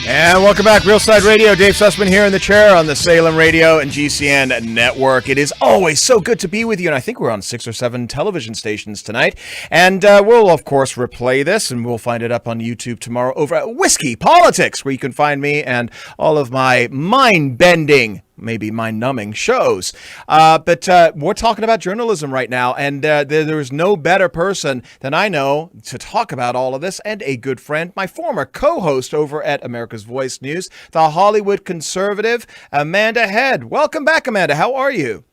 And welcome back, Real Side Radio. Dave Sussman here in the chair on the Salem Radio and GCN Network. It is always so good to be with you, and I think we're on 6 or 7 television stations tonight. And we'll, of course, replay this, and we'll find it up on YouTube tomorrow over at Whiskey Politics, where you can find me and all of my mind-bending, maybe mind-numbing shows. But we're talking about journalism right now, and there's no better person than I know to talk about all of this, and a good friend, my former co-host over at America's Voice News, the Hollywood conservative, Amanda Head. Welcome back, Amanda. How are you?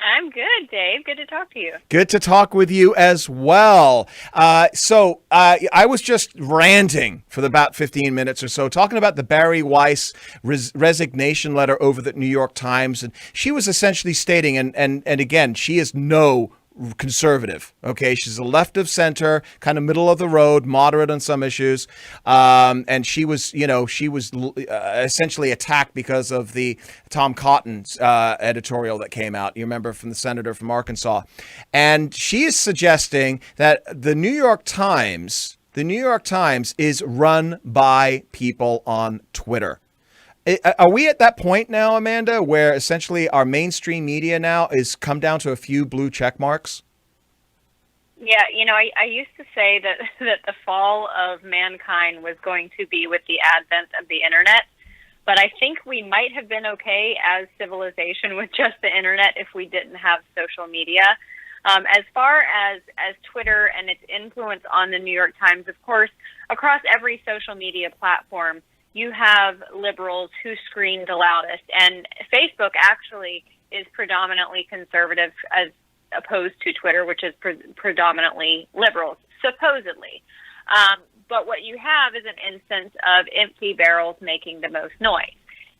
I'm good, Dave. Good to talk to you. Good to talk with you as well. So I was just ranting for about 15 minutes or so, talking about the Barry Weiss resignation letter over the New York Times. And she was essentially stating, and again, she is no conservative. Okay, she's a left of center, kind of middle of the road, moderate on some issues, and she was essentially attacked because of the Tom Cotton's editorial that came out. You remember, from the senator from Arkansas, and she is suggesting that the New York Times is run by people on Twitter. Are we at that point now, Amanda, where essentially our mainstream media now is come down to a few blue check marks? Yeah, I used to say that the fall of mankind was going to be with the advent of the internet, but I think we might have been okay as civilization with just the internet if we didn't have social media. As far as Twitter and its influence on the New York Times, of course, across every social media platform, you have liberals who scream the loudest, and Facebook actually is predominantly conservative as opposed to Twitter, which is predominantly liberals, supposedly. But what you have is an instance of empty barrels making the most noise,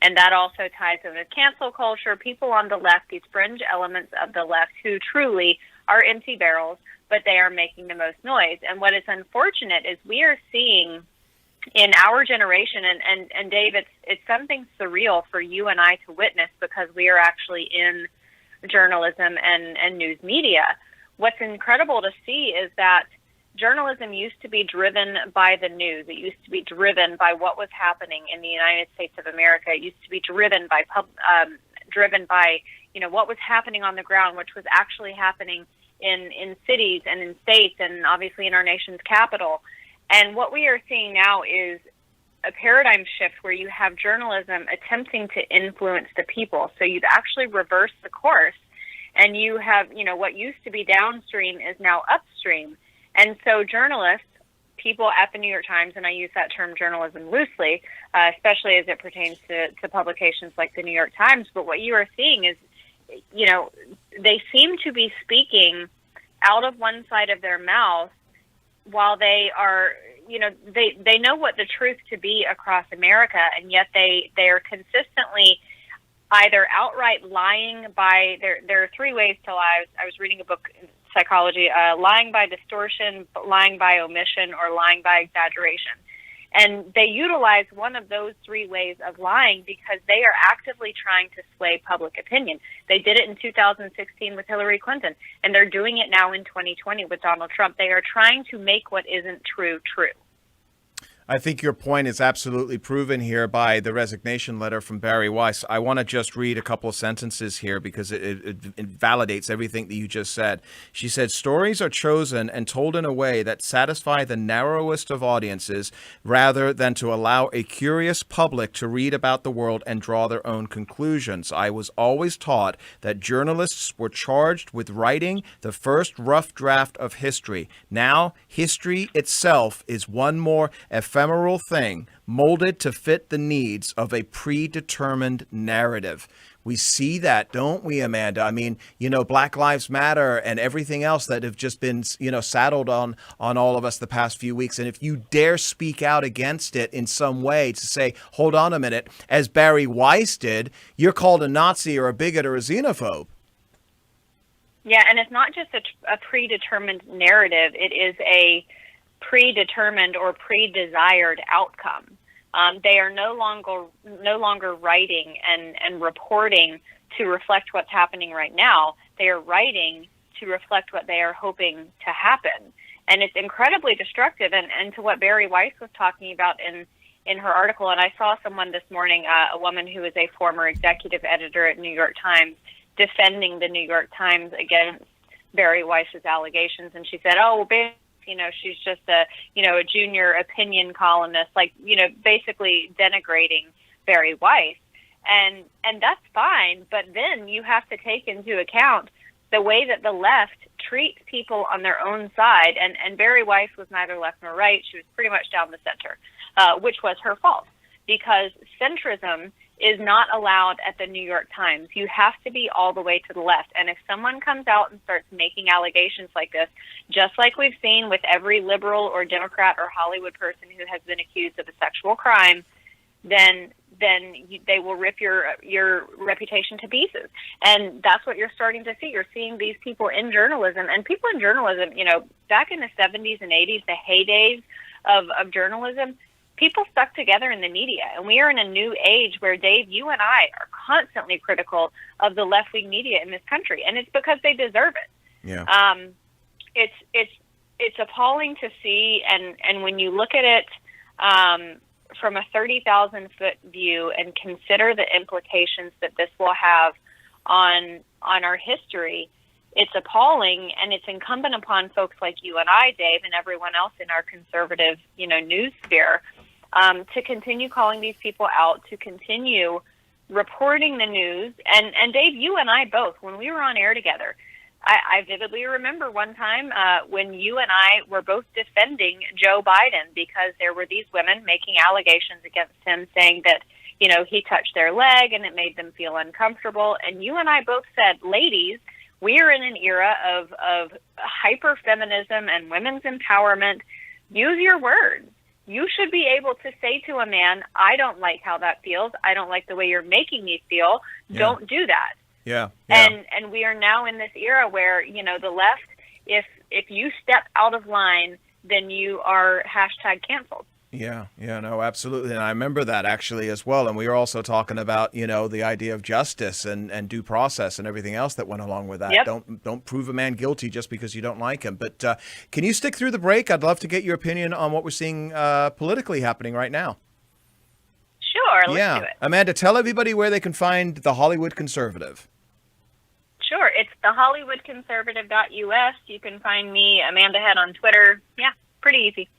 and that also ties in with cancel culture, people on the left, these fringe elements of the left who truly are empty barrels, but they are making the most noise. And what is unfortunate is we are seeing in our generation, and Dave, it's something surreal for you and I to witness because we are actually in journalism and news media. What's incredible to see is that journalism used to be driven by the news. It used to be driven by what was happening in the United States of America. It used to be driven by what was happening on the ground, which was actually happening in cities and in states and obviously in our nation's capital. And what we are seeing now is a paradigm shift where you have journalism attempting to influence the people. So you've actually reversed the course, and you have, what used to be downstream is now upstream. And so journalists, people at the New York Times, and I use that term journalism loosely, especially as it pertains to publications like the New York Times, but what you are seeing is, they seem to be speaking out of one side of their mouth while they are, they know what the truth to be across America, and yet they are consistently either outright lying by, there are 3 ways to lie. I was reading a book in psychology, lying by distortion, lying by omission, or lying by exaggeration. And they utilize one of those 3 ways of lying because they are actively trying to sway public opinion. They did it in 2016 with Hillary Clinton, and they're doing it now in 2020 with Donald Trump. They are trying to make what isn't true, true. I think your point is absolutely proven here by the resignation letter from Barry Weiss. I want to just read a couple of sentences here because it validates everything that you just said. She said, "Stories are chosen and told in a way that satisfy the narrowest of audiences rather than to allow a curious public to read about the world and draw their own conclusions. I was always taught that journalists were charged with writing the first rough draft of history. Now, history itself is one more ephemeral thing molded to fit the needs of a predetermined narrative." We see that, don't we, Amanda? I mean, Black Lives Matter and everything else that have just been, saddled on all of us the past few weeks. And if you dare speak out against it in some way to say, hold on a minute, as Barry Weiss did, you're called a Nazi or a bigot or a xenophobe. Yeah, and it's not just a predetermined narrative. It is a predetermined or pre-desired outcome. They are no longer writing and reporting to reflect what's happening right now. They are writing to reflect what they are hoping to happen. And it's incredibly destructive. And to what Barry Weiss was talking about in her article, and I saw someone this morning, a woman who is a former executive editor at New York Times, defending the New York Times against Barry Weiss's allegations, and she said, "Oh, well, she's just a junior opinion columnist," like, basically denigrating Barry Weiss, and that's fine, but then you have to take into account the way that the left treats people on their own side, and Barry Weiss was neither left nor right. She was pretty much down the center, which was her fault, because centrism is not allowed at the New York Times. You have to be all the way to the left, and if someone comes out and starts making allegations like this, just like we've seen with every liberal or Democrat or Hollywood person who has been accused of a sexual crime, then they will rip your reputation to pieces. And that's what you're starting to see. You're seeing these people in journalism, and people in journalism, back in the 70s and 80s, the heydays of journalism, people stuck together in the media. And we are in a new age where, Dave, you and I are constantly critical of the left-wing media in this country, and it's because they deserve it. Yeah. It's appalling to see, and when you look at it from a 30,000-foot view and consider the implications that this will have on our history, it's appalling, and it's incumbent upon folks like you and I, Dave, and everyone else in our conservative, news sphere, to continue calling these people out, to continue reporting the news. And Dave, you and I both, when we were on air together, I vividly remember one time when you and I were both defending Joe Biden because there were these women making allegations against him, saying that, he touched their leg and it made them feel uncomfortable. And you and I both said, ladies, we are in an era of hyper-feminism and women's empowerment. Use your words. You should be able to say to a man, I don't like how that feels. I don't like the way you're making me feel. Yeah. Don't do that. Yeah. And we are now in this era where, the left, if you step out of line, then you are hashtag canceled. Yeah, no, absolutely. And I remember that actually as well. And we were also talking about, the idea of justice and due process and everything else that went along with that. Yep. Don't prove a man guilty just because you don't like him. But can you stick through the break? I'd love to get your opinion on what we're seeing politically happening right now. Sure, let's do it. Amanda, tell everybody where they can find The Hollywood Conservative. Sure, it's thehollywoodconservative.us. You can find me, Amanda Head, on Twitter. Yeah, pretty easy.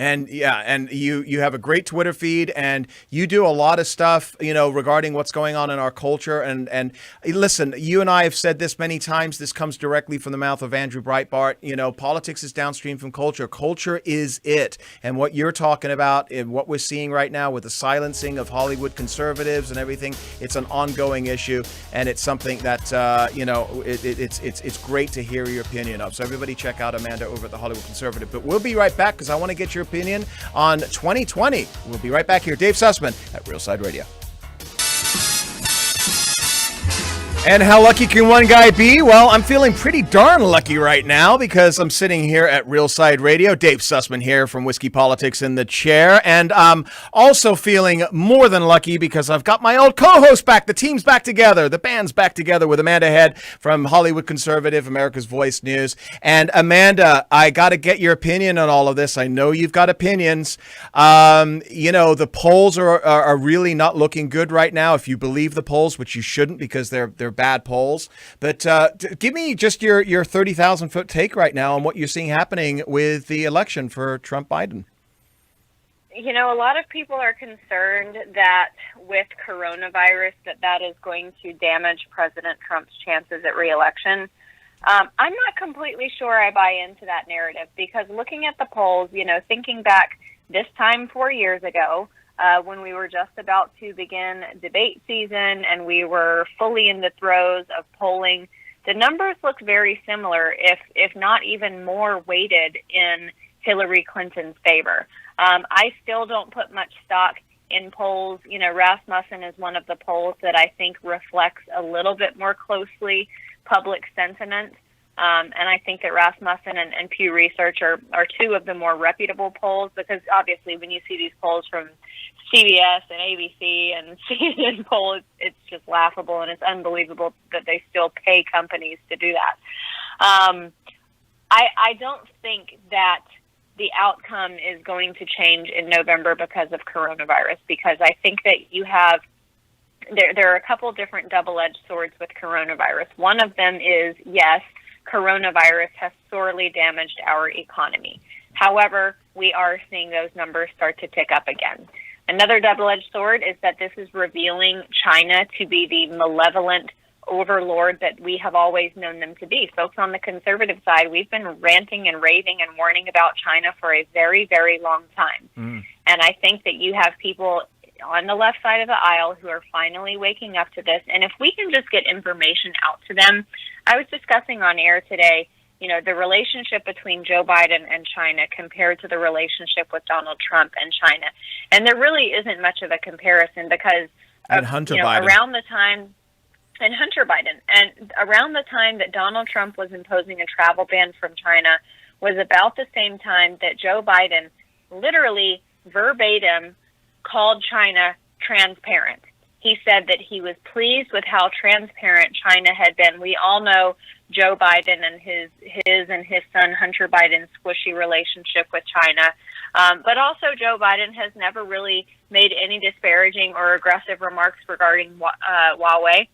And you have a great Twitter feed, and you do a lot of stuff, regarding what's going on in our culture. And listen, you and I have said this many times. This comes directly from the mouth of Andrew Breitbart. Politics is downstream from culture. Culture is it. And what you're talking about and what we're seeing right now with the silencing of Hollywood conservatives and everything, it's an ongoing issue, and it's something that it's great to hear your opinion of. So everybody check out Amanda over at The Hollywood Conservative. But we'll be right back because I want to get your opinion on 2020. We'll be right back here. Dave Sussman at Real Side Radio. And how lucky can one guy be? Well, I'm feeling pretty darn lucky right now because I'm sitting here at Real Side Radio. Dave Sussman here from Whiskey Politics in the chair. And I'm also feeling more than lucky because I've got my old co-host back. The team's back together. The band's back together with Amanda Head from Hollywood Conservative, America's Voice News. And Amanda, I got to get your opinion on all of this. I know you've got opinions. The polls are really not looking good right now, if you believe the polls, which you shouldn't because they're bad polls. But give me just your 30,000-foot take right now on what you're seeing happening with the election for Trump-Biden. A lot of people are concerned that with coronavirus that is going to damage President Trump's chances at re-election. I'm not completely sure I buy into that narrative because looking at the polls, thinking back this time 4 years ago, when we were just about to begin debate season and we were fully in the throes of polling, the numbers look very similar, if not even more weighted in Hillary Clinton's favor. I still don't put much stock in polls. Rasmussen is one of the polls that I think reflects a little bit more closely public sentiment. And I think that Rasmussen and Pew Research are two of the more reputable polls because obviously when you see these polls from CBS and ABC and CNN poll, it's just laughable and it's unbelievable that they still pay companies to do that. I don't think that the outcome is going to change in November because of coronavirus, because I think that you have, there are a couple different double-edged swords with coronavirus. One of them is, yes, coronavirus has sorely damaged our economy. However, we are seeing those numbers start to tick up again. Another double-edged sword is that this is revealing China to be the malevolent overlord that we have always known them to be. Folks on the conservative side, we've been ranting and raving and warning about China for a very, very long time. And I think that you have people on the left side of the aisle who are finally waking up to this. And if we can just get information out to them, I was discussing on air today, you know, the relationship between Joe Biden and China compared to the relationship with Donald Trump and China. And there really isn't much of a comparison, because and Hunter you know, Biden. around the time, and Hunter Biden, and around the time that Donald Trump was imposing a travel ban from China was about the same time that Joe Biden literally verbatim called China transparent. He said that he was pleased with how transparent China had been. We all know Joe Biden and his and his son Hunter Biden's squishy relationship with China. But also Joe Biden has never really made any disparaging or aggressive remarks regarding Huawei.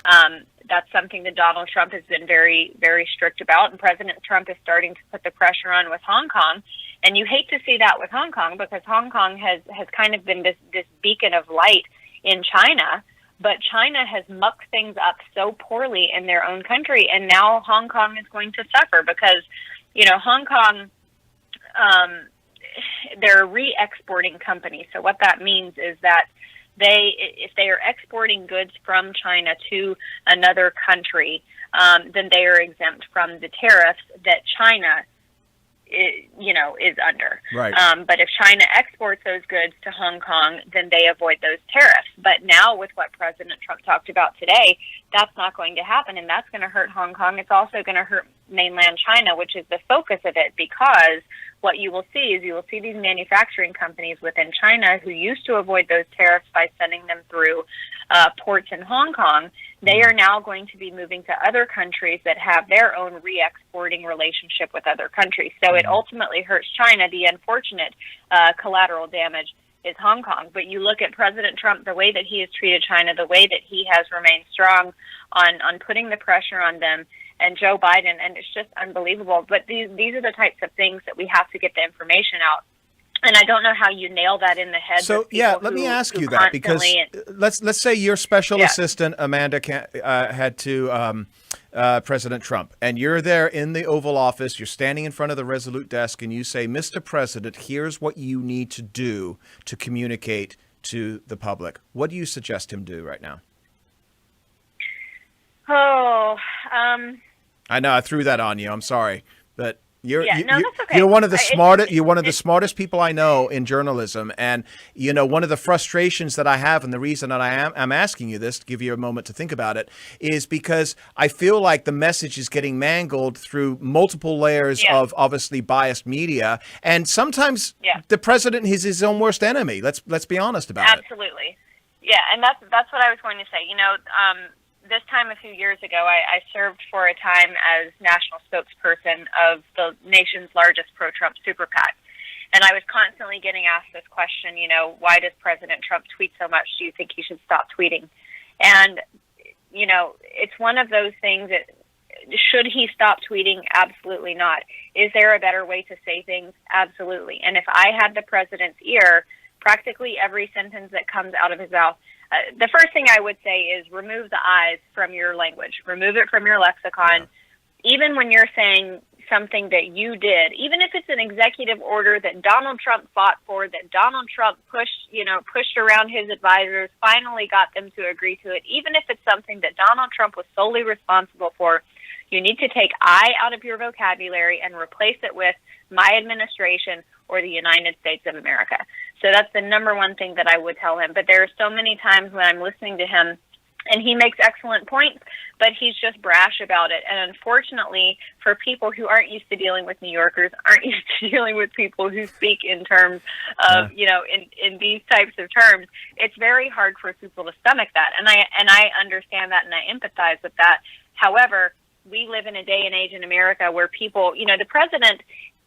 That's something that Donald Trump has been very, very strict about. And President Trump is starting to put the pressure on with Hong Kong. And you hate to see that with Hong Kong, because Hong Kong has kind of been this beacon of light in China, but China has mucked things up so poorly in their own country, and now Hong Kong is going to suffer because, you know, Hong Kong, they're a re-exporting company. So what that means is that if they are exporting goods from China to another country, then they are exempt from the tariffs that China is under. Right. But if China exports those goods to Hong Kong, then they avoid those tariffs. But now with what President Trump talked about today, that's not going to happen, and that's going to hurt Hong Kong. It's also going to hurt mainland China, which is the focus of it, because what you will see is these manufacturing companies within China who used to avoid those tariffs by sending them through ports in Hong Kong. They are now going to be moving to other countries that have their own re-exporting relationship with other countries. So it ultimately hurts China. The unfortunate collateral damage is Hong Kong. But you look at President Trump, the way that he has treated China, the way that he has remained strong on putting the pressure on them, and Joe Biden, and it's just unbelievable. But these are the types of things that we have to get the information out. And I don't know how you nail that in the head. So yeah, let me ask you that, because let's say your special assistant Amanda had to President Trump, and you're there in the Oval Office, you're standing in front of the Resolute desk, and you say, "Mr. President, here's what you need to do to communicate to the public." What do you suggest him do right now? I know I threw that on you. I'm sorry, but you're one of the smartest. You're one of the smartest people I know in journalism, and you know, one of the frustrations that I have, and the reason that I'm asking you this, to give you a moment to think about it, is because I feel like the message is getting mangled through multiple layers of obviously biased media, and sometimes the president is his own worst enemy. Let's be honest about it. Absolutely, yeah, and that's what I was going to say. You know. This time a few years ago, I served for a time as national spokesperson of the nation's largest pro-Trump super PAC. And I was constantly getting asked this question, you know, why does President Trump tweet so much? Do you think he should stop tweeting? And, you know, it's one of those things that, should he stop tweeting? Absolutely not. Is there a better way to say things? Absolutely. And if I had the president's ear, practically every sentence that comes out of his mouth, the first thing I would say is remove the I's from your language. Remove it from your lexicon. Even when you're saying something that you did, even if it's an executive order that Donald Trump fought for, that Donald Trump pushed around his advisors, finally got them to agree to it, even if it's something that Donald Trump was solely responsible for, you need to take I out of your vocabulary and replace it with my administration or the United States of America. So that's the number one thing that I would tell him. But there are so many times when I'm listening to him, and he makes excellent points, but he's just brash about it. And unfortunately, for people who aren't used to dealing with New Yorkers, aren't used to dealing with people who speak in terms of, in these types of terms, it's very hard for people to stomach that. And I understand that, and I empathize with that. However, we live in a day and age in America where people, the president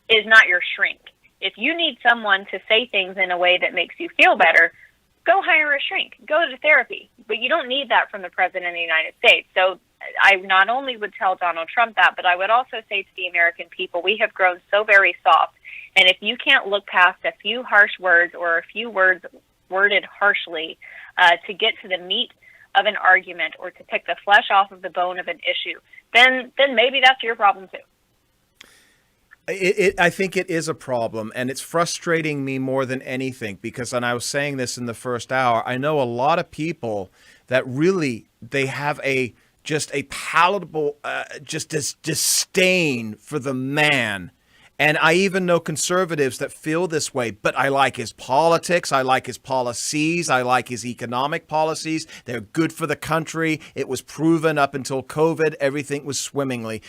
is not your shrink. If you need someone to say things in a way that makes you feel better, go hire a shrink, go to therapy. But you don't need that from the President of the United States. So I not only would tell Donald Trump that, but I would also say to the American people, we have grown so very soft. And if you can't look past a few harsh words or a few words worded harshly to get to the meat of an argument or to pick the flesh off of the bone of an issue, then maybe that's your problem too. I think it is a problem, and it's frustrating me more than anything because, and I was saying this in the first hour, I know a lot of people that really, they have just a palatable, just this disdain for the man. And I even know conservatives that feel this way, but I like his politics. I like his policies. I like his economic policies. They're good for the country. It was proven up until COVID. Everything was swimmingly,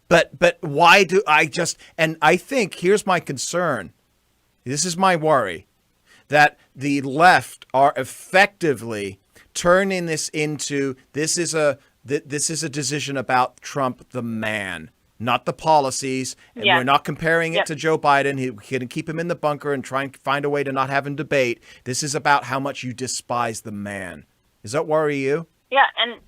but why do I just, and I think here's my concern. This is my worry that the left are effectively turning this into, this is a decision about Trump, the man. Not the policies, and we're not comparing it to Joe Biden. He can keep him in the bunker and try and find a way to not have him debate. This is about how much you despise the man. Does that worry you? Yeah, and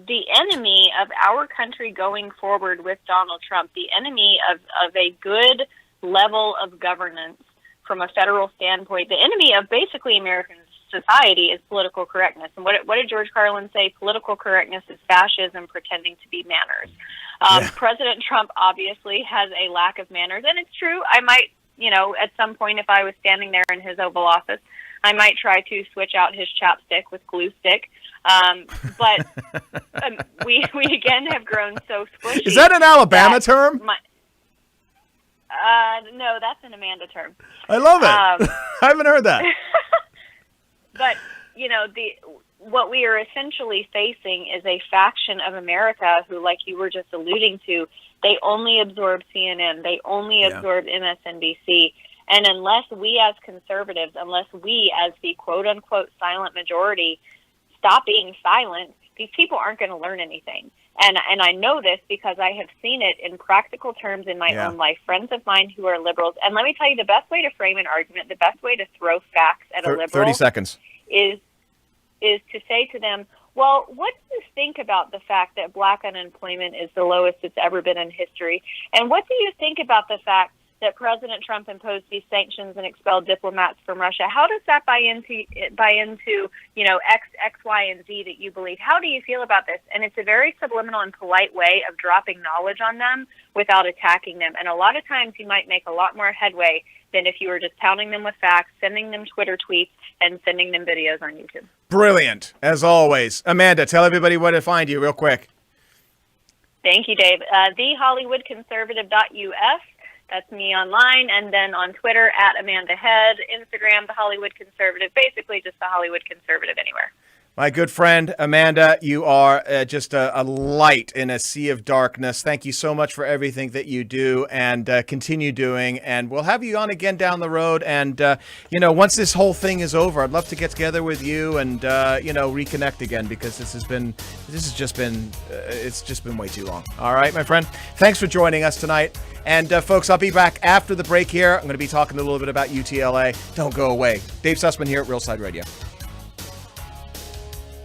the enemy of our country going forward with Donald Trump, the enemy of a good level of governance from a federal standpoint, the enemy of basically American society is political correctness. And what did George Carlin say? Political correctness is fascism pretending to be manners. President Trump obviously has a lack of manners, and it's true. I might, at some point, if I was standing there in his Oval Office, I might try to switch out his chapstick with glue stick. But we again have grown so squishy. Is that an Alabama term? No, that's an Amanda term. I love it. I haven't heard that. But, what we are essentially facing is a faction of America who, like you were just alluding to, they only absorb CNN, they only absorb MSNBC. And unless we as conservatives, unless we as the quote-unquote silent majority stop being silent, these people aren't going to learn anything. And I know this because I have seen it in practical terms in my own life. Friends of mine who are liberals, and let me tell you, the best way to frame an argument, the best way to throw facts at a liberal 30 seconds. is to say to them, well, what do you think about the fact that black unemployment is the lowest it's ever been in history? And what do you think about the fact that President Trump imposed these sanctions and expelled diplomats from Russia? How does that buy into X, Y, and Z that you believe? How do you feel about this? And it's a very subliminal and polite way of dropping knowledge on them without attacking them. And a lot of times you might make a lot more headway than if you were just pounding them with facts, sending them Twitter tweets, and sending them videos on YouTube. Brilliant, as always. Amanda, tell everybody where to find you real quick. Thank you, Dave. TheHollywoodConservative.us. That's me online, and then on Twitter at Amanda Head, Instagram, The Hollywood Conservative, basically just The Hollywood Conservative anywhere. My good friend, Amanda, you are just a light in a sea of darkness. Thank you so much for everything that you do and continue doing. And we'll have you on again down the road. And, once this whole thing is over, I'd love to get together with you and, reconnect again because it's just been way too long. All right, my friend. Thanks for joining us tonight. And, folks, I'll be back after the break here. I'm going to be talking a little bit about UTLA. Don't go away. Dave Sussman here at Real Side Radio.